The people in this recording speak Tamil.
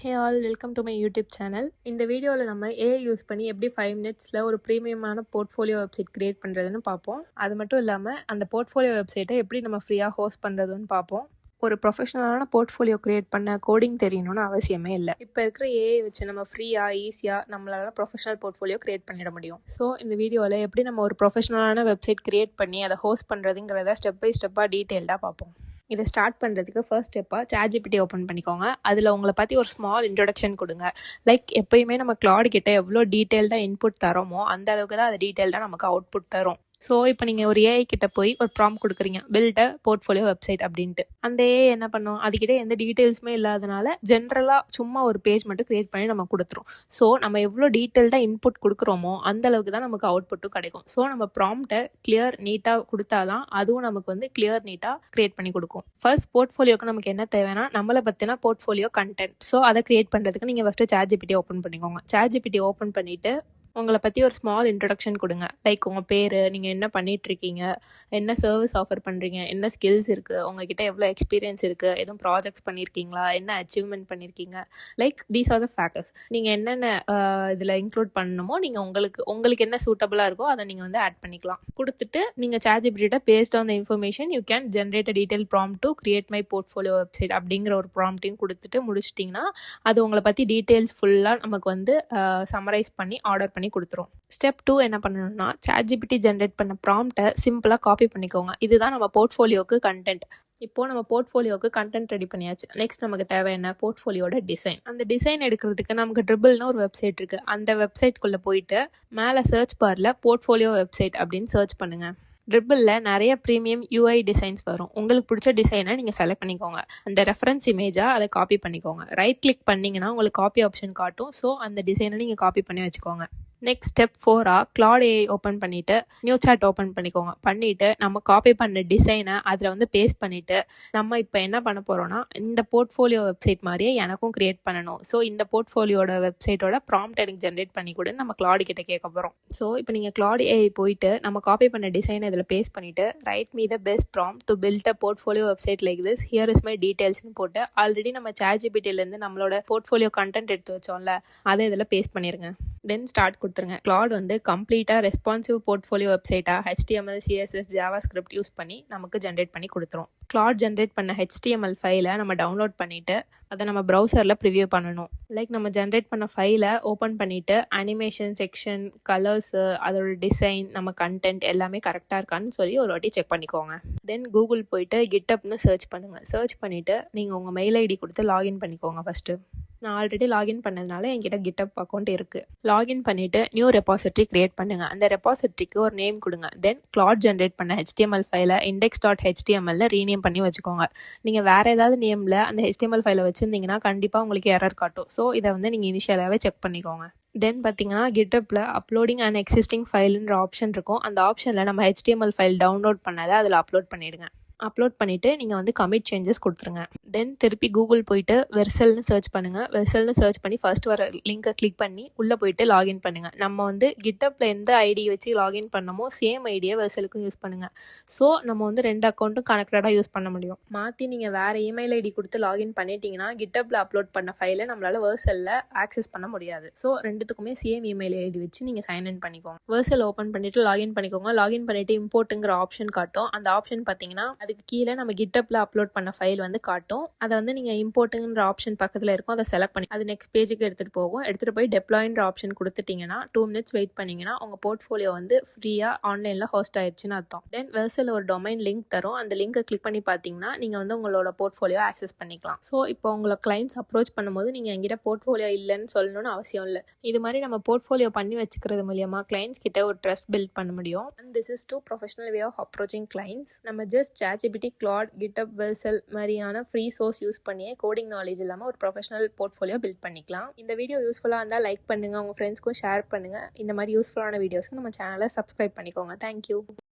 Hey all, welcome to my YouTube channel. இந்த வீடியோவில் நம்ம AI யூஸ் பண்ணி எப்படி 5 மினிட்ஸில் ஒரு ப்ரீமியமான போர்ட்ஃபோலியோ வெப்சைட் கிரியேட் பண்ணுறதுன்னு பார்ப்போம். அது மட்டும் இல்லாமல் அந்த போர்ட்ஃபோலியோ வெப்சைட்டை எப்படி நம்ம ஃப்ரீயாக ஹோஸ்ட் பண்ணுறதுன்னு பார்ப்போம். ஒரு ப்ரொஃபஷனலான போர்ட்ஃபோலியோ கிரியேட் பண்ண கோடிங் தெரியணும்னு அவசியமே இல்லை. இப்போ இருக்கிற AI வச்சு நம்ம ஃப்ரீயாக ஈஸியாக நம்மளால ப்ரொஃபஷனல் போர்ட்ஃபோலியோ கிரியேட் பண்ணிட முடியும். ஸோ இந்த வீடியோவில் எப்படி நம்ம ஒரு ப்ரொஃபஷனலான வெப்சைட் கிரியேட் பண்ணி அதை ஹோஸ்ட் பண்ணுறதுங்கிறத ஸ்டெப் பை ஸ்டெப்பாக டீட்டெயில்டாக பார்ப்போம். இதை ஸ்டார்ட் பண்ணுறதுக்கு ஃபர்ஸ்ட் ஸ்டெப்பாக ChatGPT ஓப்பன் பண்ணிக்கோங்க. அதில் உங்களை பற்றி ஒரு ஸ்மால் இன்ட்ரொடக்ஷன் கொடுங்க. லைக் எப்பயுமே நம்ம கிளாட் கிட்ட எவ்வளோ டீட்டெயில்டாக இன்புட் தரோமோ அந்த அளவுக்கு தான் அது டீட்டெயில்டாக நமக்கு அவுட்புட் தரும். ஸோ இப்போ நீங்கள் ஒரு AI கிட்ட போய் ஒரு ப்ராம்ப்ட் கொடுக்குறீங்க, பில்ட் அ போர்ட்ஃபோலியோ வெப்சைட் அப்படின்ட்டு. அந்த AI என்ன பண்ணும், அதுக்கிட்ட எந்த டீட்டெயில்ஸுமே இல்லாதனால ஜென்ரலாக சும்மா ஒரு பேஜ் மட்டும் கிரியேட் பண்ணி நம்ம கொடுத்துரும். ஸோ நம்ம எவ்வளோ டீட்டெயில்டாக இன்புட் கொடுக்குறோமோ அந்த அளவுக்கு தான் நமக்கு அவுட்புட்டும் கிடைக்கும். ஸோ நம்ம ப்ராம்ப்டை கிளியர் நீட்டாக கொடுத்தாதான் அதுவும் நமக்கு வந்து கிளியர் நீட்டாக கிரியேட் பண்ணி கொடுக்கும். ஃபர்ஸ்ட் போர்ட்ஃபோலியோக்கு நமக்கு என்ன தேவைன்னா நம்மளை பற்றின போர்ட்ஃபோலியோ கண்டென்ட். ஸோ அதை கிரியேட் பண்ணுறதுக்கு நீங்கள் ஃபஸ்ட்டு ChatGPT ஓப்பன் பண்ணிக்கோங்க. ChatGPT ஓப்பன் பண்ணிவிட்டு உங்களை பற்றி ஒரு ஸ்மால் இன்ட்ரடக்ஷன் கொடுங்க. லைக் உங்கள் பேர், நீங்கள் என்ன பண்ணிகிட்ருக்கீங்க, என்ன சர்வீஸ் ஆஃபர் பண்ணுறீங்க, என்ன ஸ்கில்ஸ் இருக்குது, உங்ககிட்ட எவ்வளோ எக்ஸ்பீரியன்ஸ் இருக்குது, எதுவும் ப்ராஜெக்ட்ஸ் பண்ணியிருக்கீங்களா, என்ன அச்சீவ்மெண்ட் பண்ணியிருக்கீங்க. Like these are the factors. நீங்கள் என்னென்ன இதில் இன்க்ளூட் பண்ணணுமோ நீங்கள் உங்களுக்கு என்ன சூட்டபுளாக இருக்கோ அதை நீங்கள் வந்து ஆட் பண்ணிக்கலாம். கொடுத்துட்டு நீங்கள் ChatGPT based on the information you can generate a detail prompt to create my portfolio website அப்படிங்கிற ஒரு ப்ராம்ப்டையும் கொடுத்துட்டு முடிச்சிட்டிங்கன்னா அது உங்களை பற்றி டீட்டெயில்ஸ் ஃபுல்லாக நமக்கு வந்து சம்மரைஸ் பண்ணி ஆர்டர் பண்ணி கொடுத்துரும். ஸ்டெப் 2 என்ன பண்ணணும்னா ChatGPT ஜென்ரேட் பண்ண ப்ராம்ப்டை சிம்பிளாக காப்பி பண்ணிக்கோங்க. இதுதான் நம்ம போர்ட்ஃபோலியோக்கு கண்டென்ட். இப்போது நம்ம போர்ட்ஃபோலியோக்கு கண்டென்ட் ரெடி பண்ணியாச்சு. நெக்ஸ்ட் நமக்கு தேவை என்ன, போர்ட்ஃபோலியோட டிசைன். அந்த டிசைன் எடுக்கிறதுக்கு நமக்கு ட்ரிபிள்னு ஒரு வெப்சைட் இருக்குது. அந்த வெப்சைட்குள்ளே போயிட்டு மேலே சர்ச் பாரில் போர்ட்ஃபோலியோ வெப்சைட் அப்படின்னு சர்ச் பண்ணுங்கள். ட்ரிபிளில் நிறைய ப்ரீமியம் UI டிசைன்ஸ் வரும். உங்களுக்கு பிடிச்ச டிசைனை நீங்கள் செலக்ட் பண்ணிக்கோங்க. அந்த ரெஃபரன்ஸ் இமேஜாக அதை காப்பி பண்ணிக்கோங்க. ரைட் கிளிக் பண்ணிங்கன்னா உங்களுக்கு காப்பி ஆப்ஷன் காட்டும். ஸோ அந்த டிசைனை நீங்கள் காப்பி பண்ணி வச்சுக்கோங்க. Next step 4 Claude AI open பண்ணிவிட்டு நியூ சாட் ஓப்பன் பண்ணிக்கோங்க. பண்ணிவிட்டு நம்ம காப்பி பண்ண டிசைனை அதில் வந்து பேஸ்ட் பண்ணிவிட்டு நம்ம இப்போ என்ன பண்ண போகிறோன்னா இந்த போர்ட்ஃபோலியோ வெப்சைட் மாதிரியே எனக்கும் கிரியேட் பண்ணணும். ஸோ இந்த போர்ட்ஃபோலியோட வெப்சைட்டோட ப்ராம்ப்ட் எனக்கு ஜென்ரேட் பண்ணி கொடுன்னு நம்ம கிளாட் கிட்ட கேட்க போகிறோம். ஸோ இப்போ நீங்கள் கிளாட் AI போயிட்டு நம்ம காப்பி பண்ண டிசைனை இதில் பேஸ்ட் பண்ணிவிட்டு write me the best prompt to build a portfolio website like this, here is my டீட்டெயில்ஸ்னு போட்டு ஆல்ரெடி நம்ம ChatGPTலேருந்து நம்மளோட போர்ட்ஃபோலியோ கண்டென்ட் எடுத்து வச்சோம்ல அதை இதில் பேஸ்ட் பண்ணிடுங்க. தென் ஸ்டார்ட் கொடுத்துருங்க. கிளாட் வந்து கம்ப்ளீட்டாக ரெஸ்பான்சிவ் போர்ட்ஃபோலியோ வெப்சைட்டாக HTML, CSS, JavaScript யூஸ் பண்ணி நமக்கு ஜென்ரேட் பண்ணி கொடுத்துரும். கிளாட் ஜென்ரேட் பண்ண HTML ஃபைலை நம்ம டவுன்லோட் பண்ணிவிட்டு அதை நம்ம ப்ரௌசரில் ப்ரிவியூ பண்ணணும். லைக் நம்ம ஜென்ரேட் பண்ண ஃபைலை ஓப்பன் பண்ணிவிட்டு அனிமேஷன் செக்ஷன், கலர்ஸு, அதோட டிசைன், நம்ம கண்டென்ட் எல்லாமே கரெக்டாக இருக்கான்னு சொல்லி ஒரு வாட்டி செக் பண்ணிக்கோங்க. தென் கூகுள் போயிட்டு GitHubனு சர்ச் பண்ணுங்கள். சர்ச் பண்ணிவிட்டு நீங்கள் உங்கள் மெயில் ஐடி கொடுத்து லாகின் பண்ணிக்கோங்க. ஃபஸ்ட்டு நான் ஆல்ரெடி லாகின் பண்ணதுனால என்கிட்ட GitHub அக்கௌண்ட் இருக்குது. லாகின் பண்ணிவிட்டு நியூ ரெபாசிட்டரி கிரியேட் பண்ணுங்கள். அந்த ரெபாசிட்டரிக்கு ஒரு நேம் கொடுங்க. தென் கிளாட் ஜென்ரேட் பண்ண HTML ஃபைலை index.htmlல ரீநேம் பண்ணி வச்சுக்கோங்க. நீங்கள் வேறு ஏதாவது நேமில் அந்த HTML ஃபைலை வச்சுருந்தீங்கன்னா கண்டிப்பாக உங்களுக்கு எரர் காட்டும். ஸோ இதை வந்து நீங்கள் இனிஷியலாகவே செக் பண்ணிக்கோங்க. தென் பார்த்தீங்கன்னா GitHubல அப்லோடிங் அண்ட் எக்ஸிஸ்டிங் ஃபைலுன்ற ஆப்ஷன் இருக்கும். அந்த ஆப்ஷனில் நம்ம HTML ஃபைல் டவுன்லோட் பண்ணதை அதில் அப்லோட் பண்ணிவிடுங்க. அப்லோட் பண்ணிவிட்டு நீங்கள் வந்து கமிட் சேஞ்சஸ் கொடுத்துருங்க. தென் திருப்பி கூகுள் போயிட்டு வெர்சல்னு சர்ச் பண்ணுங்கள். வெர்சல்னு சர்ச் பண்ணி ஃபர்ஸ்ட் வர லிங்கை கிளிக் பண்ணி உள்ளே போயிட்டு லாகின் பண்ணுங்கள். நம்ம வந்து GitHubல எந்த ஐடி வச்சு லாகின் பண்ணமோ சேம் ஐடியை வெர்சலுக்கும் யூஸ் பண்ணுங்கள். ஸோ நம்ம வந்து 2 அக்கௌண்ட்டும் கனெக்டடாக யூஸ் பண்ண முடியும். மாற்றி நீங்கள் வேறு இமெயில் ஐடி கொடுத்து லாகின் பண்ணிட்டீங்கன்னா GitHubல அப்லோட் பண்ண ஃபைலை நம்மளால் வெர்சலில் ஆக்சஸ் பண்ண முடியாது. ஸோ ரெண்டுத்துக்குமே சேம் இமெயில் ஐடி வச்சு நீங்கள் சைன்இன் பண்ணிக்கோங்க. வெர்சல் ஓப்பன் பண்ணிவிட்டு லாகின் பண்ணிக்கோங்க. லாகின் பண்ணிவிட்டு இம்போர்ட்டுங்கிற ஆப்ஷன் காட்டும். அந்த ஆப்ஷன் பார்த்தீங்கன்னா அதுக்கு கீழே நம்ம GitHubல அப்லோட் பண்ண ஃபைல் வந்து காட்டும். அதை வந்து நீங்கள் இம்போர்ட்டுங்கிற ஆப்ஷன் பக்கத்தில் இருக்கும், அதை செலக்ட் பண்ணி அது நெக்ஸ்ட் பேஜுக்கு எடுத்துகிட்டு போகும். எடுத்துகிட்டு போய் டெப்ளாய்ன்ற ஆப்ஷன் கொடுத்துட்டிங்கன்னா 2 மினிட்ஸ் வெயிட் பண்ணிங்கன்னா உங்கள் போர்ட்ஃபோலியோ வந்து ஃப்ரீயாக ஆன்லைனில் ஹோஸ்ட் ஆயிடுச்சுன்னு அர்த்தம். தென் வெர்சல் ஒரு டொமைன் லிங்க் தரும். அந்த லிங்கை கிளிக் பண்ணி பார்த்தீங்கன்னா நீங்கள் வந்து உங்களோட போர்ட்ஃபோலியோ ஆக்சஸ் பண்ணிக்கலாம். ஸோ இப்போ உங்களை கிளைண்ட்ஸ் அப்ரோச் பண்ணும்போது நீங்கள் எங்கிட்ட போர்ட்ஃபோலியோ இல்லைன்னு சொல்லணும்னு அவசியம் இல்லை. இது மாதிரி நம்ம போர்ட்ஃபோலியோ பண்ணி வச்சுக்கிறது மூலியமாக கிளைண்ட்ஸ் கிட்ட ஒரு ட்ரஸ்ட் பில்ட் பண்ண முடியும். And this is too professional way of approaching clients. நம்ம just ChatGPT, Claude, GitHub, Vercel மாதிரியான ஃப்ரீ சோர்ஸ் யூஸ் பண்ணியே கோடிங் நாலேஜ் இல்லாமல் ஒரு ப்ரொஃபஷனல் போர்ட்ஃபோலியோ பில்ட் பண்ணிக்கலாம். இந்த வீடியோ யூஸ்ஃபுல்லாக இருந்தால் லைக் பண்ணுங்கள், உங்கள் ஃப்ரெண்ட்ஸ்க்கும் ஷேர் பண்ணுங்கள். இந்த மாதிரி யூஸ்ஃபுல்லான வீடியோஸ்க்கு நம்ம சேனலை சப்ஸ்கிரைப் பண்ணிக்கோங்க. தேங்க்யூ.